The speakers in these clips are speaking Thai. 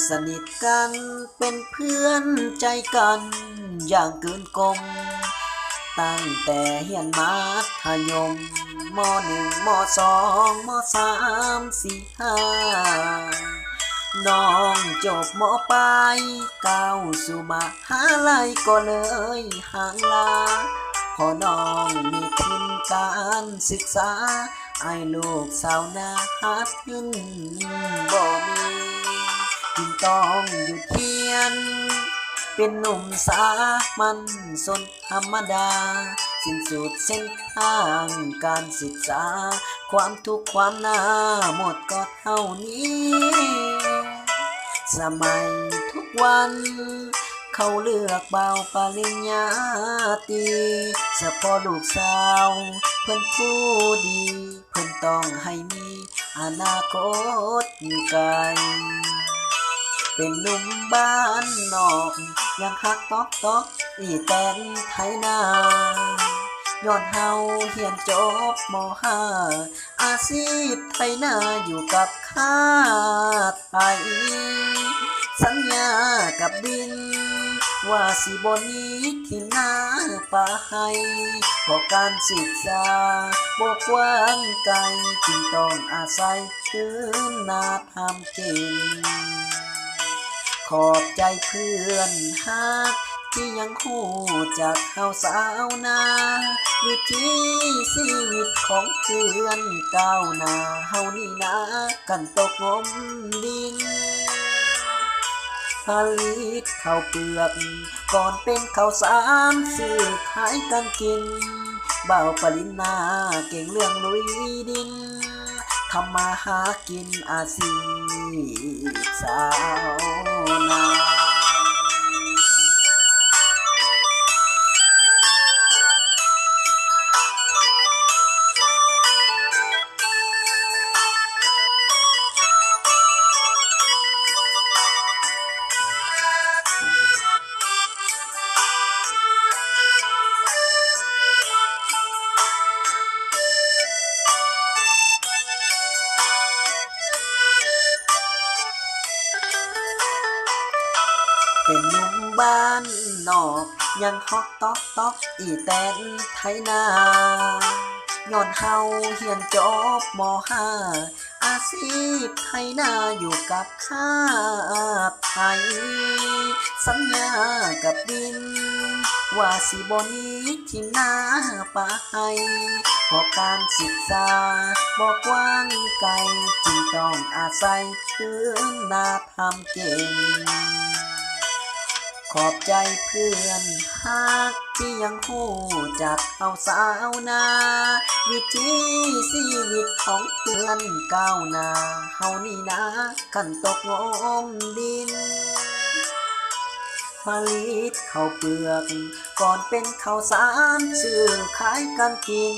สนิทกันเป็นเพื่อนใจกันอย่างเกินกลมตั้งแต่เรียนมัธยมม.1 ม.2 ม.3 ม.4 ม.5น้องจบม.ปลายก้าวสู่มหาลัยก็เลยห่างลาพอน้องมีทุนการศึกษาไอ้ลูกสาวนาหัดเงินบ่มีจึงต้องหยุดเรียนเป็นหนุ่มสามัญชนธรรมดาสิ้นสุดเส้นทางการศึกษาความทุกข์ความหน้าหมดก็เท่านี้สมัยทุกวันเขาเลือกเบาปริญญาตรีเฉพาะลูกสาวเพิ่นผู้ดีเพิ่นต้องให้มีอนาคตไกลเป็นหนุ่มบ้านนอกยังฮักตอกอีแตนไถนาย้อนเฮาเรียนจบม.5อาชีพไถนาอยู่กับข้าไทยสัญญากับดินว่าสิบ่หนีที่นาป่าให้เพราะการศึกษาบ่กว้างไกลจึงต้องอาศัยคืนนาทำกินขอบใจเพื่อนฮักที่ยังฮู้จักเฮาสาวนาวิถีชีวิตของเพื่อนก้าวหน้าเฮานี่นะกันตกงมดินผลิตข้าวเปลือกก่อนเป็นข้าวสารซื้อขายกันกินบ่าวปริญญาเก่งเรื่องลุยดินทำมาหากินอาชีพสาวนาเป็นหนุ่มบ้านนอกยังฮอกตอกอีแตนไถนาย้อนเฮาเรียนจบม.5อาชีพไถนาอยู่กับข้าไทยสัญญากับดินว่าสิบ่หนีที่นาป่าให้เพราะการศึกษาบ่กว้างไกลจึงต้องอาศัยคืนนาทำกินขอบใจเพื่อนฮักที่ยังฮู้จักเอาสาวนาวิถีชีวิตของเพื่อนก้าวหน้าเฮานี่นะกันตกงมดินผลิตข้าวเปลือกก่อนเป็นข้าวสารซื้อขายกันกิน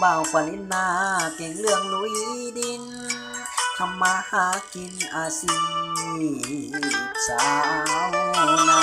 บ่าวปริญญาเก่งเรื่องลุยดินทำมาหากินอาชีพสาวนา